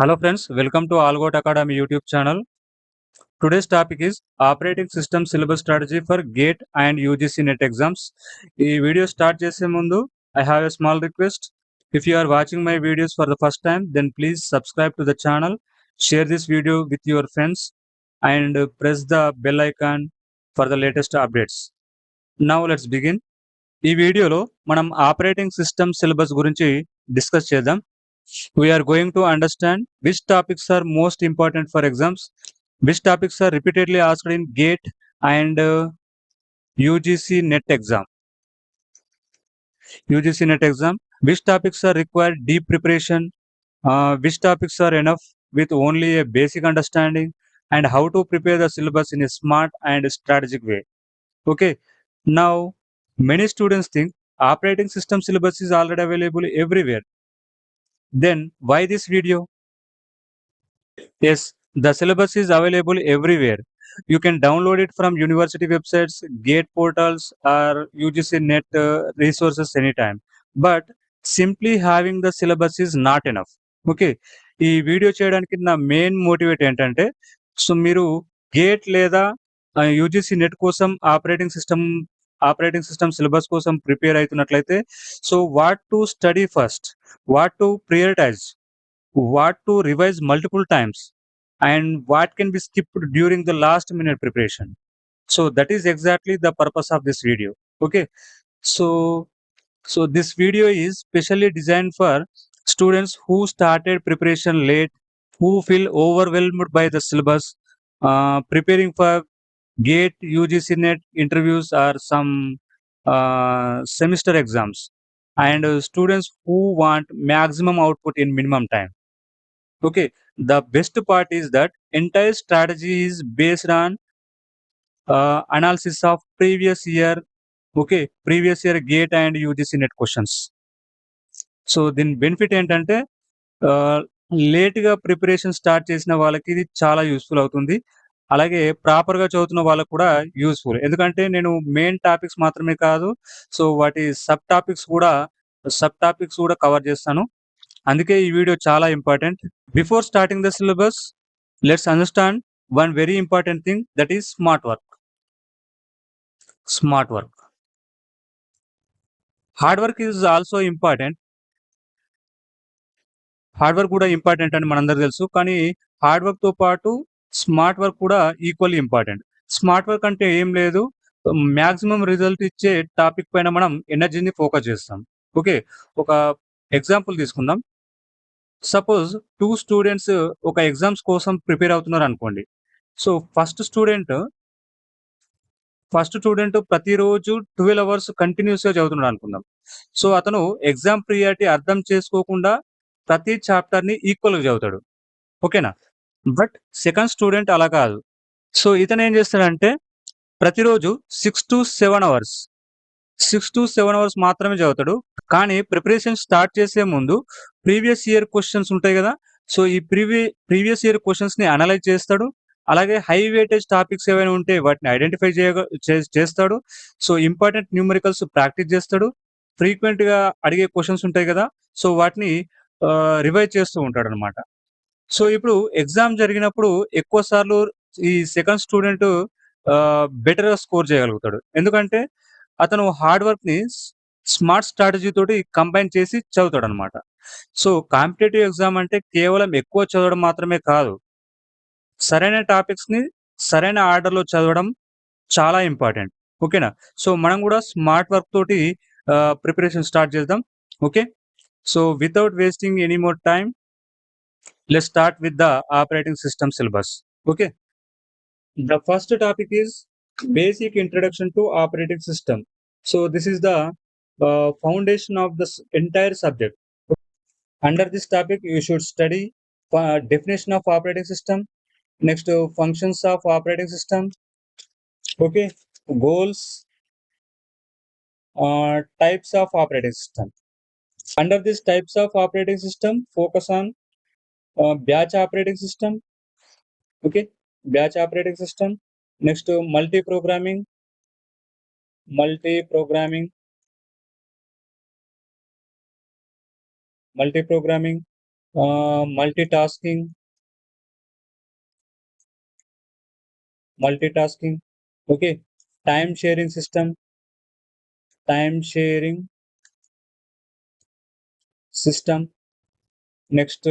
Hello friends, welcome to Algot Academy YouTube channel. Today's topic is Operating System Syllabus Strategy for GATE and UGC NET exams. ఈ video start చేసే ముందు I have a small request. If you are watching my videos for the first time, then please subscribe to the channel, share this video with your friends and press the bell icon for the latest updates. Now let's begin. ఈ వీడియోలో మనం operating system syllabus గురించి discuss చేద్దాం. We are going to understand which topics are most important for exams, which topics are repeatedly asked in GATE and UGC NET exam. UGC NET exam, which topics are required deep preparation, which topics are enough with only a basic understanding, and how to prepare the syllabus in a smart and strategic way. Okay, now many students think operating system syllabus is already available everywhere. Then why this video? Yes, the syllabus is available everywhere. You can download it from university websites, GATE portals, or UGC NET resources anytime. But simply having the syllabus is not enough. Okay, ఈ video చేయడానికి నా main motivate ఏంటంటే, so మీరు GATE లేదా UGC NET కోసం operating system syllabus కోసం prepare అవుతున్నట్లయితే, so what to study first, what to prioritise, what to revise multiple times, and what can be skipped during the last minute preparation. So that is exactly the purpose of this video. Okay, so this video is specially designed for students who started preparation late, who feel overwhelmed by the syllabus, preparing for GATE, UGC NET interviews or some semester exams, and students who want maximum output in minimum time. Okay, the best part is that entire strategy is based on analysis of previous year GATE and UGC NET questions. So దీని benefit ఏంటంటే, లేట్గా preparation start చేసిన వాళ్ళకి ఇది చాలా useful అవుతుంది. అలాగే ప్రాపర్గా చదువుతున్న వాళ్ళకు కూడా యూస్ఫుల్. ఎందుకంటే నేను మెయిన్ టాపిక్స్ మాత్రమే కాదు, సో వాటి సబ్ టాపిక్స్ కూడా కవర్ చేస్తాను. అందుకే ఈ వీడియో చాలా important. Before starting the syllabus, let's understand one very important thing, that is smart work. Hard work is also important. Hard work కూడా ఇంపార్టెంట్ అని మనందరికీ తెలుసు. కానీ హార్డ్ వర్క్తో పాటు స్మార్ట్ వర్క్ కూడా ఈక్వల్లీ ఇంపార్టెంట్. స్మార్ట్ వర్క్ అంటే ఏం లేదు, మ్యాక్సిమం రిజల్ట్ ఇచ్చే టాపిక్ పైన మనం ఎనర్జీని ఫోకస్ చేస్తాం. ఓకే, ఒక ఎగ్జాంపుల్ తీసుకుందాం. సపోజ్ 2 స్టూడెంట్స్ ఒక ఎగ్జామ్స్ కోసం ప్రిపేర్ అవుతున్నారు అనుకోండి. సో ఫస్ట్ స్టూడెంట్ ప్రతిరోజు 12 అవర్స్ కంటిన్యూస్గా చదువుతున్నాడు అనుకుందాం. సో అతను ఎగ్జామ్ ప్రియారిటీ అర్థం చేసుకోకుండా ప్రతి చాప్టర్ని ఈక్వల్గా చదువుతాడు. ఓకేనా? బట్ సెకండ్ స్టూడెంట్ అలా కాదు. సో ఇతను ఏం చేస్తాడంటే ప్రతిరోజు 6 to 7 అవర్స్ మాత్రమే చదువుతాడు. కానీ ప్రిపరేషన్ స్టార్ట్ చేసే ముందు ప్రీవియస్ ఇయర్ క్వశ్చన్స్ ఉంటాయి కదా, సో ఈ ప్రీవియస్ ఇయర్ క్వశ్చన్స్ని అనలైజ్ చేస్తాడు. అలాగే హై వెయిటేజ్ టాపిక్స్ ఏవైనా ఉంటే వాటిని ఐడెంటిఫై చేస్తాడు. సో ఇంపార్టెంట్ న్యూమరికల్స్ ప్రాక్టీస్ చేస్తాడు. ఫ్రీక్వెంట్గా అడిగే క్వశ్చన్స్ ఉంటాయి కదా, సో వాటిని రివైజ్ చేస్తూ ఉంటాడు అనమాట. సో ఇప్పుడు ఎగ్జామ్ జరిగినప్పుడు ఎక్కువ సార్లు ఈ సెకండ్ స్టూడెంట్ బెటర్గా స్కోర్ చేయగలుగుతాడు. ఎందుకంటే అతను హార్డ్ వర్క్ని స్మార్ట్ స్ట్రాటజీ తోటి కంబైన్ చేసి చదువుతాడు అనమాట. సో కాంపిటేటివ్ ఎగ్జామ్ అంటే కేవలం ఎక్కువ చదవడం మాత్రమే కాదు, సరైన టాపిక్స్ని సరైన ఆర్డర్లో చదవడం చాలా ఇంపార్టెంట్. ఓకేనా? సో మనం కూడా స్మార్ట్ వర్క్ తోటి ప్రిపరేషన్ స్టార్ట్ చేద్దాం. Okay, so without wasting any more time, let's start with the operating system syllabus. Okay, the first topic is basic introduction to operating system. So this is the foundation of this entire subject. Under this topic you should study definition of operating system, next functions of operating system, okay, goals, types of operating system. Under these types of operating system, focus on batch operating system. Okay, batch operating system. Next multi-programming, multitasking, okay, time sharing system, time sharing system, next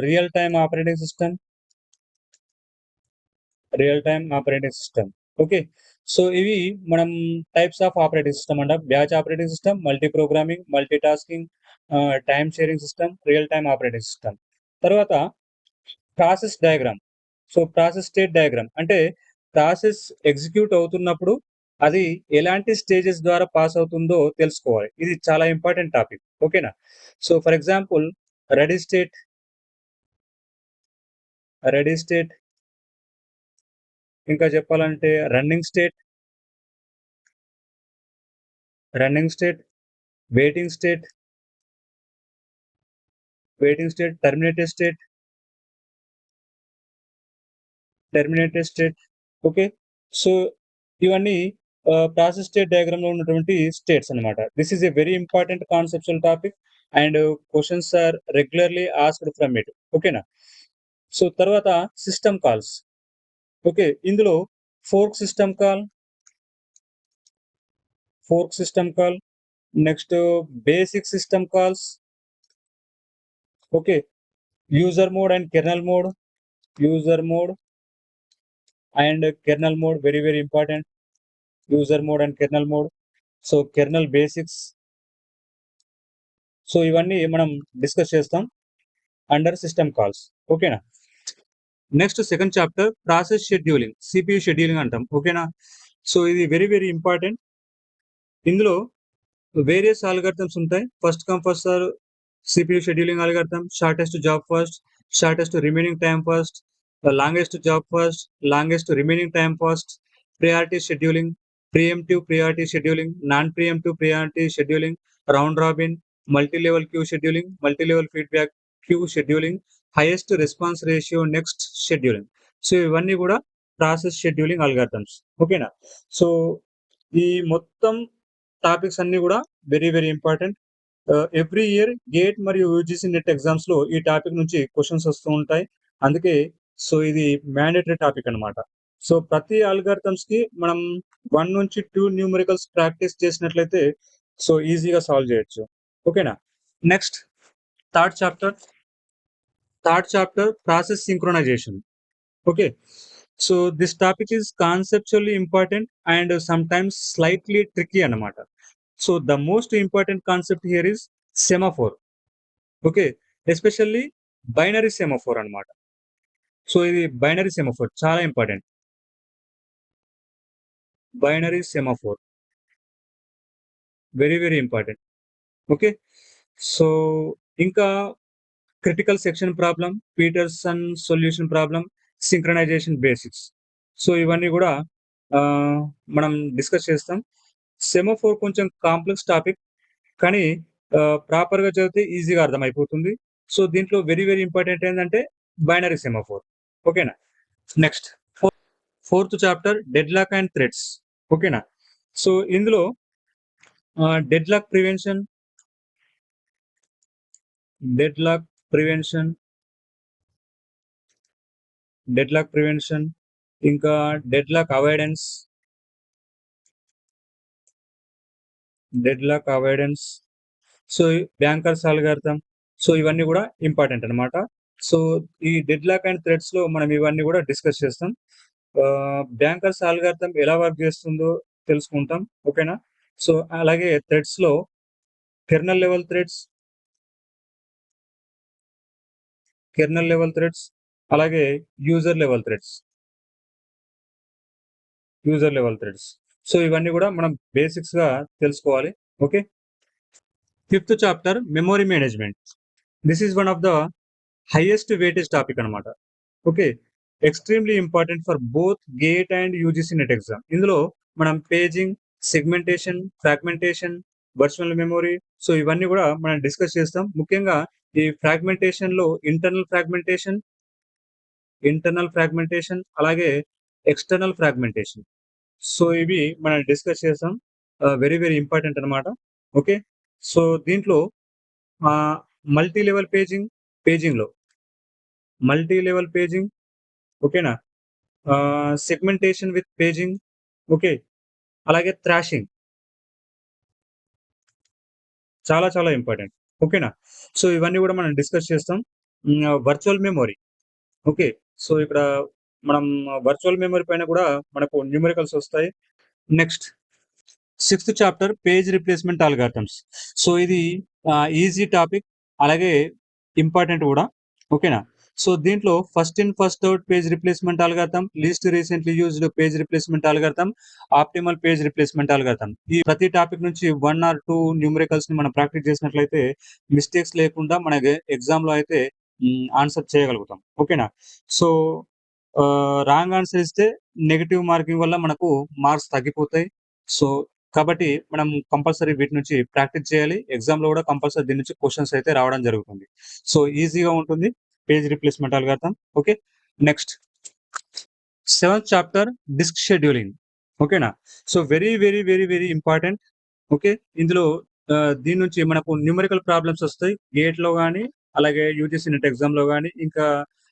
real time operating system, real time operating system. Okay. So, ఇవి మనం types of operating system అంట. Batch operating system, multi programming, multi tasking, time sharing system, real time operating system. తర్వాత process diagram. So, process state diagram అంటే process execute అవుతున్నప్పుడు అది ఎలాంటి stages ద్వారా pass అవుతుందో తెలుసుకోవాలి. ఇది చాలా ఇంపార్టెంట్ టాపిక్. ఓకేనా? So, for example ready state, ready state ఇంకా చెప్పాలంటే running state, running state, waiting state, waiting state, terminated state, terminated state. Okay. So, ఇవన్నీ ప్రాసెస్ స్టేట్ డయాగ్రామ్‌లో ఉన్నటువంటి స్టేట్స్ అన్నమాట. This is a very important conceptual topic and questions are regularly asked from it. ఓకేనా? So, తర్వాత system calls. Okay. ఇందులో fork system call, fork system call, next basic system calls. Okay. User mode and kernel mode, user mode and kernel mode very, very important. User mode and kernel mode. So, kernel basics. So, ఇవన్నీ మనం discuss చేస్తాం under system calls. ఓకేనా? Next second chapter process scheduling, CPU scheduling అంటాం. ఓకేనా? So, ఇది very, very important. ఇందులో various algorithms ఉంటాయి. First come first serve CPU scheduling algorithm, shortest job first, shortest remaining time first, longest job first, longest remaining time first, priority scheduling, preemptive priority scheduling, non-preemptive priority scheduling, round robin, multi-level queue scheduling, multi-level feedback queue scheduling, highest response ratio next scheduling. So, ఇవన్నీ కూడా process scheduling algorithms. ఓకేనా? So, ఈ మొత్తం topics అన్నీ కూడా very, very important. Every year gate మరియు UGC net ఎగ్జామ్స్‌లో ఈ టాపిక్ నుంచి క్వెషన్స్ వస్తూ ఉంటాయి. అందుకే సో, ఇది మ్యాండేటరీ టాపిక్ అన్నమాట. సో, ప్రతి ఆల్గారిథమ్స్‌కి మనం 1-2 న్యూమరికల్స్ ప్రాక్టీస్ చేసినట్లయితే సో, ఈజీగా సాల్వ్ చేయొచ్చు. ఓకేనా? Next third chapter, process synchronisation. Okay. So, this topic is conceptually important and sometimes slightly tricky అన్నమాట. సో, the most important concept here is semaphore. Okay. Especially binary semaphore అన్నమాట. So, ఇది binary semaphore చాలా important. Binary semaphore very, very important. Okay. So, ఇంకా critical section problem, Peterson solution problem, synchronisation basics. So, ఇవన్నీ కూడా మనం discuss చేస్తాం. Semaphore కొంచెం complex topic. కానీ ప్రాపర్‌గా చదివితే ఈజీగా అర్థమైపోతుంది. సో, దీంట్లో వెరీ, వెరీ ఇంపార్టెంట్ ఏందంటే బైనరీ సెమాఫోర్. ఓకేనా? Next fourth chapter deadlock and threads. ఓకేనా? సో, ఇందులో deadlock prevention, deadlock prevention, deadlock prevention, ఇంకా deadlock avoidance, deadlock avoidance. So, banker's algorithm. So, ఇవన్నీ కూడా ఇంపార్టెంట్ అన్నమాట. సో, ఈ డెడ్‌లాక్ అండ్ థ్రెడ్స్‌లో మనం ఇవన్నీ కూడా డిస్కస్ చేస్తాం. బ్యాంకర్స్ అల్గారిథమ్ ఎలా వర్క్ చేస్తుందో తెలుసుకుంటాం. ఓకేనా? సో, అలాగే థ్రెడ్స్‌లో kernel level threads, kernel level threads, అలాగే user level threads, user level threads. So, ఇవన్నీ కూడా మనం బేసిక్స్‌గా తెలుసుకోవాలి. Okay. Fifth chapter memory management. This is one of the highest weightage topic అన్నమాట. Okay. Extremely important for both GATE and UGC NET exam. ఇందులో మనం paging, segmentation, fragmentation, virtual memory so, ఇవన్నీ కూడా మనం డిస్కస్ చేస్తాం. ముఖ్యంగా ఈ ఫ్రాగ్మెంటేషన్‌లో ఇంటర్నల్ ఫ్రాగ్మెంటేషన్ అలాగే ఎక్స్‌టర్నల్ ఫ్రాగ్మెంటేషన్. సో, ఇవి మనం డిస్కస్ చేసాం. వెరీ, వెరీ ఇంపార్టెంట్ అన్నమాట. ఓకే. సో, దీంట్లో మల్టీ లెవెల్ పేజింగ్‌లో మల్టీ లెవెల్ పేజింగ్ ఓకేనా? Segmentation with paging okay. అలాగే థ్రాషింగ్ చాలా చాలా ఇంపార్టెంట్. ఓకేనా? సో, ఇవన్నీ గూడా మనం డిస్కస్ చేస్తాం. Virtual memory okay. సో, ఇక్కడ మనం వర్చువల్ మెమరీ పైన గూడా మనకు న్యూమరికల్స్ ఒస్తాయి. Next sixth chapter page replacement algorithms. So, ఇది ఈజీ టాపిక్ అలాగే ఇంపార్టెంట్ గూడా. ఓకేనా? సో, దీంట్లో first in first out page replacement algorithm, least recently used page replacement algorithm, optimal page replacement algorithm. ఈ ప్రతి టాపిక్ నుంచి 1 ఆర్ 2 న్యూమరికల్స్‌ని మనం ప్రాక్టీస్ చేసినట్లయితే మిస్టేక్స్ లేకుండా మనకి ఎగ్జామ్‌లో అయితే ఆన్సర్ చేయగలుగుతాం. ఓకేనా? సో, రాంగ్ ఆన్సర్ ఇస్తే నెగెటివ్ మార్కింగ్ వల్ల మనకు మార్క్స్ తగ్గిపోతాయి. సో, కాబట్టి మనం కంపల్సరీ వీటి నుంచి ప్రాక్టీస్ చేయాలి. ఎగ్జామ్‌లో గూడా కంపల్సరీ దీని నుంచి క్వెషన్స్ అయితే రావడం జరుగుతుంది. సో, ఈజీగా ఉంటుంది. Page replacement algorithm. Okay. Next seventh chapter disk scheduling. ఓకేనా? So, very, very, very, very important. Okay. ఇందులో దీని నుంచి మనకు న్యూమరికల్ ప్రాబ్లమ్స్ ఒస్తాయి. గేట్‌లో గాని, అలాగే యూజీసీ నెట్ ఎగ్జామ్‌లో గాని, ఇంకా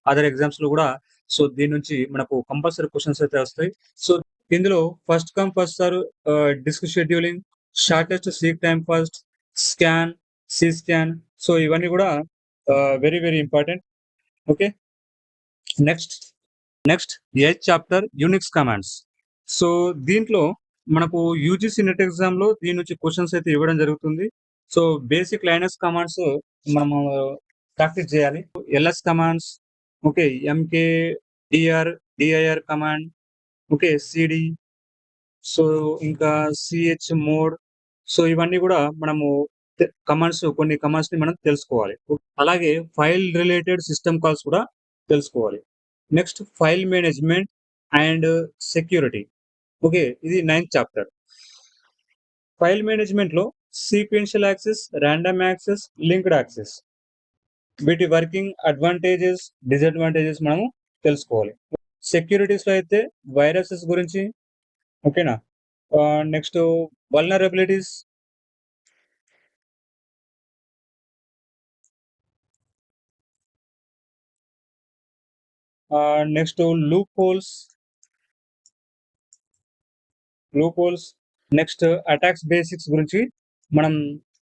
అదర్ ఎగ్జామ్స్‌లో గూడా సో, దీని నుంచి మనకు కంపల్సరీ క్వెషన్స్ అయితే ఒస్తాయి. సో, ఇందులో first come first serve disk scheduling, shortest seek time first, scan, C scan so, ఇవన్నీ గూడా very, very important. Okay. Next next eighth chapter Unix commands. So, దీంట్లో మనకు యూజీసీ నెట్ ఎగ్జామ్‌లో దీని నుంచి క్వెషన్స్ అయితే ఇవ్వడం జరుగుతుంది. సో, బేసిక్ లైనక్స్ కమాండ్స్ మనము ప్రాక్టీస్ చేయాలి. LS commands, okay. MKDIR, DIR command, okay. CD so, ఇంకా సీహెచ్ మోడ్ సో, ఇవన్నీ గూడా మనము కొన్ని కమాండ్స్‌ని మనం తెలుసుకోవాలి. అలాగే ఫైల్ రిలేటెడ్ సిస్టమ్ కాల్స్ కూడా తెలుసుకోవాలి. Next file management and security. Okay. ఇది నైన్త్ చాప్టర్. ఫైల్ మేనేజ్‌మెంట్‌లో sequential access, random access, linked access వీటి వర్కింగ్ అడ్వాంటేజెస్, డిసడ్వాంటేజెస్ మనము తెలుసుకోవాలి. సెక్యూరిటీస్‌లో అయితే వైరసెస్ గురించి ఓకేనా? Next vulnerabilities next loop holes next attacks basics గురించి మనం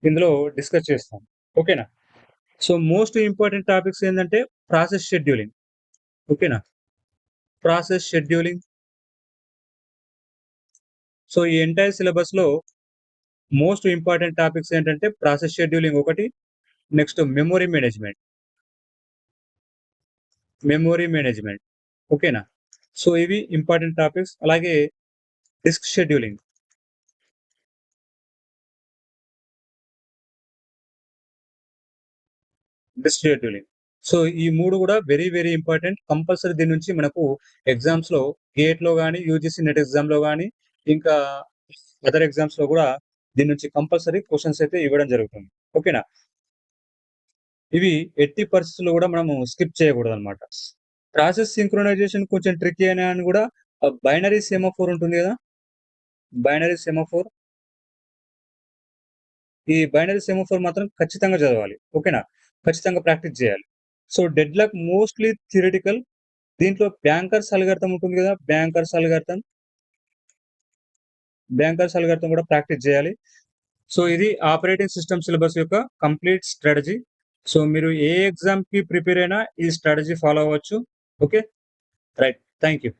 ఇందులో డిస్కస్ చేస్తాం. ఓకేనా? సో, మోస్ట్ ఇంపార్టెంట్ టాపిక్స్ ఏందంటే ప్రాసెస్ షెడ్యూలింగ్. ఓకేనా? Process scheduling. సో, ఈ ఎంటైర్ సిలబస్‌లో మోస్ట్ ఇంపార్టెంట్ టాపిక్స్ ఏంటంటే ప్రాసెస్ షెడ్యూలింగ్ ఒకటి, నెక్స్ట్ మెమరీ మేనేజ్‌మెంట్. ఓకేనా? సో, ఇవి ఇంపార్టెంట్ టాపిక్స్. అలాగే disk scheduling. Disk scheduling. So, ఈ 3 గూడా వెరీ, వెరీ ఇంపార్టెంట్. కంపల్సరీ దీని నుంచి మనకు ఎగ్జామ్స్‌లో గేట్‌లో గాని, యూజీసీ నెట్ ఎగ్జామ్‌లో గాని, ఇంకా అదర్ ఎగ్జామ్స్‌లో గూడా దీని నుంచి కంపల్సరీ క్వెషన్స్ అయితే ఇవ్వడం జరుగుతుంది. ఓకేనా? ఇవి ఎట్టి పరిస్థితుల్లో గూడా మనము స్కిప్ చేయకూడదనమాట. ప్రాసెస్ సింక్రోనైజేషన్ కొంచెం ట్రిక్కీ అయినా అని గూడా బైనరీ సెమాఫోర్ ఉంటుంది గదా! Binary semaphore. ఈ బైనరీ సెమాఫోర్ మాత్రం ఖచ్చితంగా చదవాలి. ఓకేనా? ఖచ్చితంగా ప్రాక్టీస్ జేయాలి. So, deadlock mostly theoretical. దీంట్లో బ్యాంకర్స్ అల్గారిథం గూడా ప్రాక్టీస్ జేయాలి. సో, ఇది ఆపరేటింగ్ సిస్టమ్ సిలబస్ యొక్క కంప్లీట్ స్ట్రాటజీ. సో, మీరు ఏ ఎగ్జామ్‌కి ప్రిపేర్ అయినా ఈ స్ట్రాటజీ ఫాలో అవ్వచ్చు. ఓకే. రైట్. Thank you.